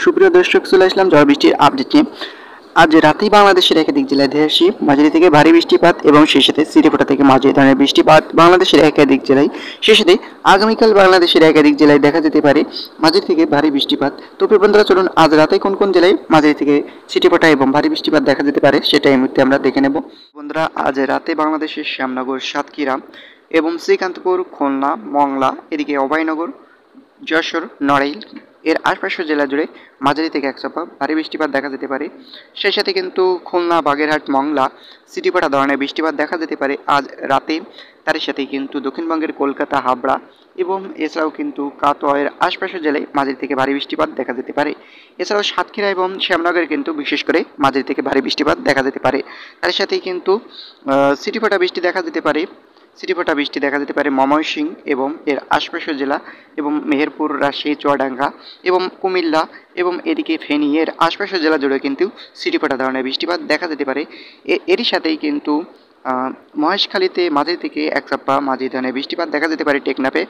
সুপ্রিয় দর্শক, চলে আসলাম ঝড় বৃষ্টির আপডেট নিয়ে। আজ রাতেই বাংলাদেশের একাধিক জেলায় ধেয়ে মাঝারি থেকে ভারী বৃষ্টিপাত এবং সেই সাথে সিটিফোঁটা থেকে মাঝারি ধরনের বৃষ্টিপাত বাংলাদেশের একাধিক জেলায়। সেই সাথে আগামীকাল বাংলাদেশের একাধিক জেলায় দেখা যেতে পারে মাঝারি থেকে ভারী বৃষ্টিপাত। তো প্রিয় বন্ধুরা, চলুন আজ রাতে কোন কোন জেলায় মাঝারি থেকে সিটিফোঁটা এবং ভারী বৃষ্টিপাত দেখা যেতে পারে সেটা এই মুহূর্তে আমরা দেখে নেব। বন্ধুরা, আজ রাতে বাংলাদেশের শ্যামনগর, সাতক্ষীরা এবং শ্রীকান্তপুর, খুলনা, মংলা, এদিকে অভয়নগর, যশোর, নড়াইল এর আশপাশের জেলা জুড়ে মাঝারি থেকে একচাপা ভারী বৃষ্টিপাত দেখা যেতে পারে। সেই সাথে কিন্তু খুলনা, বাগেরহাট, মংলা সিটিফোঁটা ধরনের বৃষ্টিপাত দেখা যেতে পারে আজ রাতে। তার সাথে কিন্তু দক্ষিণবঙ্গের কলকাতা, হাবড়া এবং এছাড়াও কিন্তু কাটোয়ার আশপাশের জেলায় মাঝারি থেকে ভারী বৃষ্টিপাত দেখা যেতে পারে। এছাড়াও সাতক্ষীরা এবং শ্যামনগরে কিন্তু বিশেষ করে মাঝারি থেকে ভারী বৃষ্টিপাত দেখা যেতে পারে। তার সাথেই কিন্তু সিটিফোঁটা বৃষ্টি দেখা যেতে পারে। সিটিফোঁটা বৃষ্টি দেখা যেতে পারে ময়মনসিংহ এবং এর আশপাশের জেলা এবং মেহেরপুর, রাজশাহী, চুয়াডাঙ্গা এবং কুমিল্লা এবং এদিকে ফেনী এর আশপাশের জেলা জুড়ে কিন্তু সিটিফোঁটা ধরনের বৃষ্টিপাত দেখা যেতে পারে। এরই সাথেই কিন্তু মহেশখালীতে মাঝারি থেকে একচাপা মাঝারি ধরনের বৃষ্টিপাত দেখা যেতে পারে টেকনাফে।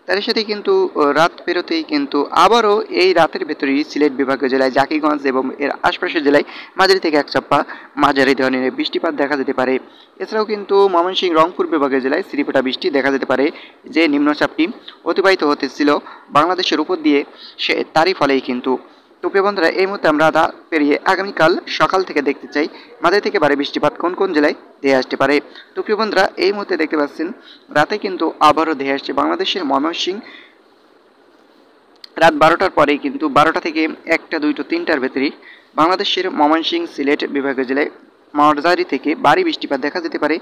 তার সাথে কিন্তু রাত পেরোতেই কিন্তু আবারও এই রাতের ভেতরেই সিলেট বিভাগীয় জেলায় জাকিগঞ্জ এবং এর আশপাশের জেলায় মাঝারি থেকে একচাপা মাঝারি ধরনের বৃষ্টিপাত দেখা যেতে পারে। এছাড়াও কিন্তু ময়মনসিংহ, রংপুর বিভাগীয় জেলায় সিটিফোঁটা বৃষ্টি দেখা যেতে পারে। যে নিম্নচাপটি অতিবাহিত হতেছিল বাংলাদেশের উপর দিয়ে তারই ফলেই কিন্তু। তো প্রিয় বন্ধুরা, এই মুহূর্তে আমরা রাত পেরিয়ে আগামীকাল সকাল থেকে দেখতে চাই মাঝারি থেকে ভারী বৃষ্টিপাত কোন কোন জেলায় ধেয়ে আসতে পারে। তো প্রিয় বন্ধুরা, এই মুহূর্তে দেখতে পাচ্ছেন রাতে কিন্তু আবারও ধেয়ে আসছে বাংলাদেশের ময়মনসিংহ। রাত 12টার পরেই কিন্তু 12টা থেকে 1টা, 2টো, 3টার ভেতরে বাংলাদেশের ময়মনসিংহ, সিলেট বিভাগীয় জেলায় মাঝারি থেকে ভারী বৃষ্টিপাত দেখা যেতে পারে।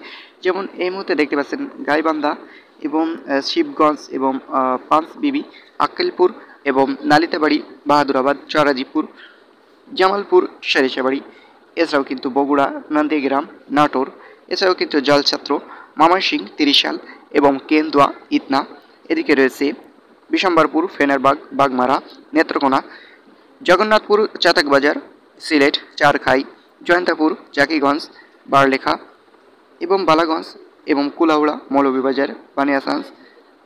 যেমন এই মুহূর্তে দেখতে পাচ্ছেন গাইবান্ধা এবং শিবগঞ্জ এবং পাঁচবিবি, আক্কেলপুর এবং নালিতাবাড়ি, বাহাদুরাবাদ, চরাজিপুর, জামালপুর, সরিষাবাড়ি, এছাড়াও কিন্তু বগুড়া, নন্দীগ্রাম, নাটোর, এছাড়াও কিন্তু জলছাত্র, ময়মনসিংহ, ত্রিশাল এবং কেন্দুয়া, ইতনা, এদিকে রয়েছে বিশম্বরপুর, ফেনারবাগ, বাগমারা, নেত্রকোনা, জগন্নাথপুর, চাতকবাজার, সিলেট, চারখাই, জয়ন্তাপুর, জাকিগঞ্জ, বারলেখা এবং বালাগঞ্জ এবং কুলাউড়া, মৌলভীবাজার, বানিয়াসান্স,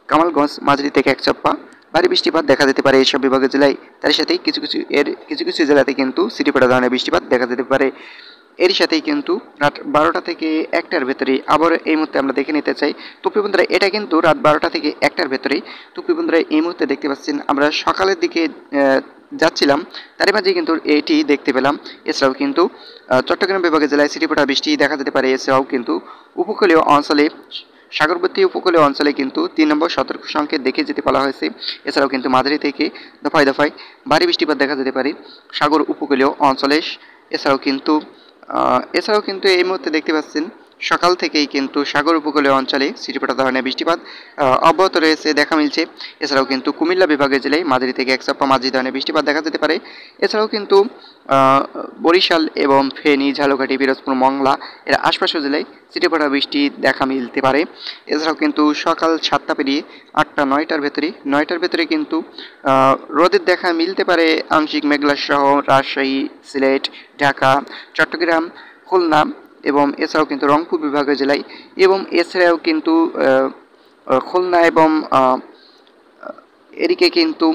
কামালগঞ্জ মাঝারি থেকে একচাপা ভারী বৃষ্টিপাত দেখা যেতে পারে এইসব বিভাগের জেলায়। তার সাথেই কিছু কিছু জেলাতে কিন্তু সিটিফোঁটা ধরনের বৃষ্টিপাত দেখা যেতে পারে। এরই সাথেই কিন্তু রাত 12টা থেকে 1টার ভেতরে আবার এই মুহূর্তে আমরা দেখে নিতে চাই। তো প্রিয় বন্ধুরা, এটা কিন্তু রাত 12টা থেকে 1টার ভেতরেই। তো প্রিয় বন্ধুরা, এই মুহূর্তে দেখতে পাচ্ছেন আমরা সকালের দিকে যাচ্ছিলাম, তারই মাঝে কিন্তু এটি দেখতে পেলাম। এছাড়াও কিন্তু চট্টগ্রাম বিভাগের জেলায় সিটিফোঁটা বৃষ্টি দেখা যেতে পারে। এছাড়াও কিন্তু উপকূলীয় অঞ্চলে, সাগরবর্তী উপকূলীয় অঞ্চলে কিন্তু 3 নম্বর সতর্ক সংকেত দেখে যেতে বলা হয়েছে। এছাড়াও কিন্তু মাঝারি থেকে দফায় দফায় ভারী বৃষ্টিপাত দেখা যেতে পারে সাগর উপকূলীয় অঞ্চলে। এছাড়াও কিন্তু এই মুহূর্তে দেখতে পাচ্ছেন সকাল থেকেই কিন্তু সাগর উপকূলীয় অঞ্চলে সিটিফোঁটা ধরনের বৃষ্টিপাত অব্যাহত রয়েছে দেখা মিলছে। এছাড়াও কিন্তু কুমিল্লা বিভাগের জেলায় মাঝারি থেকে একচাপা মাঝারি ধরনের বৃষ্টিপাত দেখা যেতে পারে। এছাড়াও কিন্তু বরিশাল এবং ফেনী, ঝালকাঠি, পিরোজপুর, মংলা এর আশপাশের জেলায় সিটিফোঁটা বৃষ্টি দেখা মিলতে পারে। এছাড়াও কিন্তু সকাল 7টা পেরিয়ে 8টা, 9টার ভেতরে কিন্তু রোদের দেখা মিলতে পারে আংশিক মেঘলা সহ রাজশাহী, সিলেট, ঢাকা, চট্টগ্রাম, খুলনা এবং এছাড়াও কিন্তু রংপুর বিভাগীয় জেলায় এবং এছাড়াও কিন্তু খুলনা এবং এদিকে কিন্তু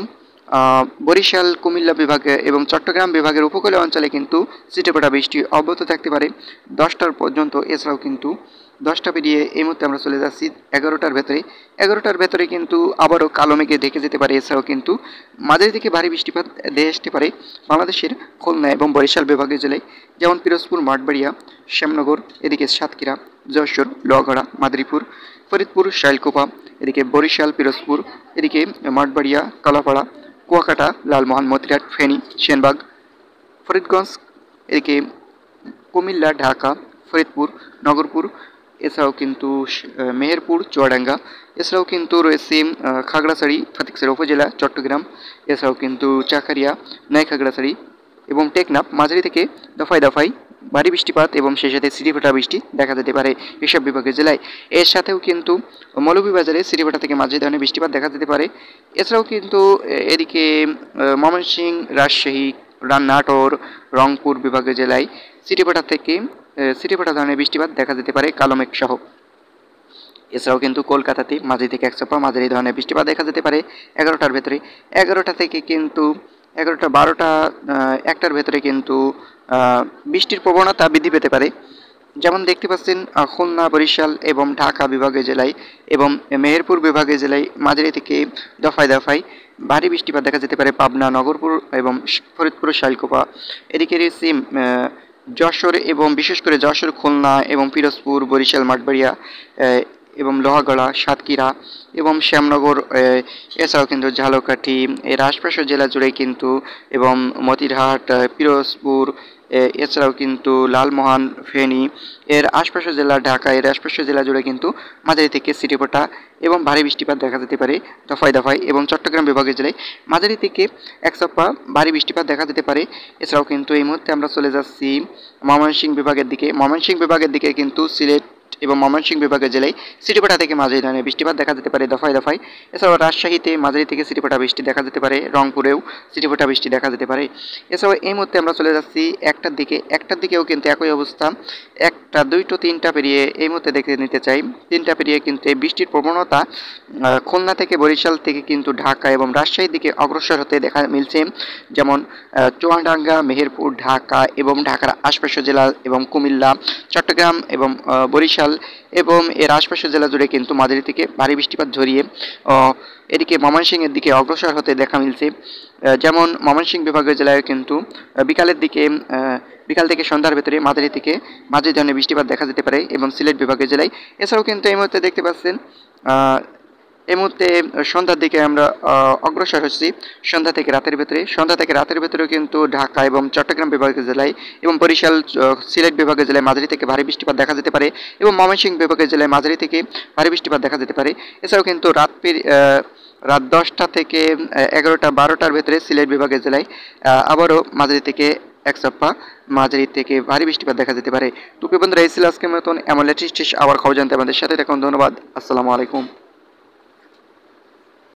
বরিশাল, কুমিল্লা বিভাগে এবং চট্টগ্রাম বিভাগের উপকূলীয় অঞ্চলে কিন্তু সিটিফোঁটা বৃষ্টি অব্যাহত থাকতে পারে 10টার পর্যন্ত। এছাড়াও কিন্তু 10টা পেরিয়ে এই মুহূর্তে আমরা চলে যাচ্ছি 11টার ভেতরে কিন্তু আবারও কালো মেঘে ঢেকে যেতে পারে। এছাড়াও কিন্তু মাঝারি থেকে ভারী বৃষ্টিপাত ধেয়ে আসতে পারে বাংলাদেশের খুলনা এবং বরিশাল বিভাগীয় জেলায়, যেমন পিরোজপুর, মঠবাড়িয়া, শ্যামনগর, এদিকে সাতক্ষীরা, যশোর, লোহাগড়া, মাদারীপুর, ফরিদপুর, শাইলকুপা, এদিকে বরিশাল, পিরোজপুর, এদিকে মঠবাড়িয়া, কালাপাড়া, কুয়াকাটা, লালমোহন, মতিরাট, ফেনী, সেনবাগ, ফরিদগঞ্জ, এদিকে কুমিল্লা, ঢাকা, ফরিদপুর, নগরপুর, এছাড়াও কিন্তু মেহেরপুর, চুয়াডাঙ্গা, এছাড়াও কিন্তু রয়েছে খাগড়াছড়ি, ফটিকছড়ি উপজেলা, চট্টগ্রাম, এছাড়াও কিন্তু চাকারিয়া, নয় খাগড়াছড়ি এবং টেকনাফ মাঝারি থেকে দফায় দফায় ভারী বৃষ্টিপাত এবং সেই সাথে সিটিফোঁটা বৃষ্টি দেখা যেতে পারে এসব বিভাগের জেলায়। এর সাথেও কিন্তু মৌলভীবাজারে সিটিফোঁটা থেকে মাঝারি ধরনের বৃষ্টিপাত দেখা যেতে পারে। এছাড়াও কিন্তু এদিকে ময়মনসিংহ, রাজশাহী, নাটোর, রংপুর বিভাগীয় জেলায় সিটিফোঁটা ধরনের বৃষ্টিপাত দেখা যেতে পারে কালো মেঘ সহ। এছাড়াও কিন্তু কলকাতাতে মাঝারি থেকে এক চাপা মাঝারি ধরনের বৃষ্টিপাত দেখা যেতে পারে 11টার ভেতরে। 11টা থেকে কিন্তু 11টা 12টা 1টার ভেতরে কিন্তু বৃষ্টির প্রবণতা বৃদ্ধি পেতে পারে। যেমন দেখতে পাচ্ছেন খুলনা, বরিশাল এবং ঢাকা বিভাগীয় জেলায় এবং মেহেরপুর বিভাগীয় জেলায় মাঝারি থেকে দফায় দফায় ভারী বৃষ্টিপাত দেখা যেতে পারে। পাবনা, নগরপুর এবং ফরিদপুর, শাইলকুপা, এদিকে রয়েছে যশোর এবং বিশেষ করে যশোর, খুলনা এবং পিরোজপুর, বরিশাল, মঠবাড়িয়া এবং লোহাগড়া, সাতক্ষীরা এবং শ্যামনগর, এছাড়াও কিন্তু ঝালকাঠি এর আশপাশের জেলা জুড়ে কিন্তু এবং মতিরহাট, পিরোজপুর, এছাড়াও কিন্তু লালমোহন, ফেনী এর আশপাশের জেলা, ঢাকা এর আশপাশের জেলা জুড়ে কিন্তু মাঝারি থেকে ছিটেফোঁটা এবং ভারী বৃষ্টিপাত দেখা যেতে পারে দফায় দফায়। এবং চট্টগ্রাম বিভাগের জেলায় মাঝারি থেকে একচাপা ভারী বৃষ্টিপাত দেখা যেতে পারে। এছাড়াও কিন্তু এই মুহূর্তে আমরা চলে যাচ্ছি ময়মনসিংহ বিভাগের দিকে। ময়মনসিংহ বিভাগের দিকে কিন্তু সিলেট এবং ময়মনসিংহ বিভাগের জেলায় ছিটেফোঁটা থেকে মাঝারি ধরনের বৃষ্টিপাত দেখা যেতে পারে দফায় দফায়। এছাড়াও রাজশাহীতে মাঝারি থেকে ছিটেফোঁটা বৃষ্টি দেখা যেতে পারে, রংপুরেও ছিটেফোঁটা বৃষ্টি দেখা যেতে পারে। এছাড়াও এই মুহূর্তে আমরা চলে যাচ্ছি একটার দিকে। একটার দিকেও কিন্তু একই অবস্থা। একটা, দুইটো, তিনটা পেরিয়ে এই মুহূর্তে দেখে নিতে চাই। তিনটা পেরিয়ে কিন্তু এই বৃষ্টির প্রবণতা খুলনা থেকে বরিশাল থেকে কিন্তু ঢাকা এবং রাজশাহীর দিকে অগ্রসর হতে দেখা মিলছে। যেমন চুয়াডাঙ্গা, মেহেরপুর, ঢাকা এবং ঢাকার আশপাশের জেলা এবং কুমিল্লা, চট্টগ্রাম এবং বরিশাল এবং এর আশপাশের জেলা জুড়ে কিন্তু মাঝারি থেকে ভারী বৃষ্টিপাত ঝরিয়ে এদিকে ময়মনসিংহের দিকে অগ্রসর হতে দেখা মিলছে। যেমন ময়মনসিংহ বিভাগের জেলায় কিন্তু বিকালের দিকে বিকাল থেকে সন্ধ্যার ভেতরে মাঝারি থেকে মাঝারি ধরনের বৃষ্টিপাত দেখা যেতে পারে এবং সিলেট বিভাগের জেলায়। এছাড়াও কিন্তু এই মুহূর্তে দেখতে পাচ্ছেন এই মুহূর্তে সন্ধ্যার দিকে আমরা অগ্রসর হচ্ছি। সন্ধ্যা থেকে রাতের ভেতরেও কিন্তু ঢাকা এবং চট্টগ্রাম বিভাগের জেলায় এবং বরিশাল, সিলেট বিভাগের জেলায় মাঝারি থেকে ভারী বৃষ্টিপাত দেখা যেতে পারে এবং ময়মনসিংহ বিভাগের জেলায় মাঝারি থেকে ভারী বৃষ্টিপাত দেখা যেতে পারে। এছাড়াও কিন্তু রাত 10টা থেকে 11টা 12টার ভেতরে সিলেট বিভাগের জেলায় আবারও মাঝারি থেকে একচাপা মাঝারি থেকে ভারী বৃষ্টিপাত দেখা যেতে পারে। তো প্রিয় বন্ধুরা, এই ছিল আজকের মতন এমন লেটেস্ট আবার খবর জানতে আমাদের সাথে থাকুন। ধন্যবাদ। আসসালামু আলাইকুম।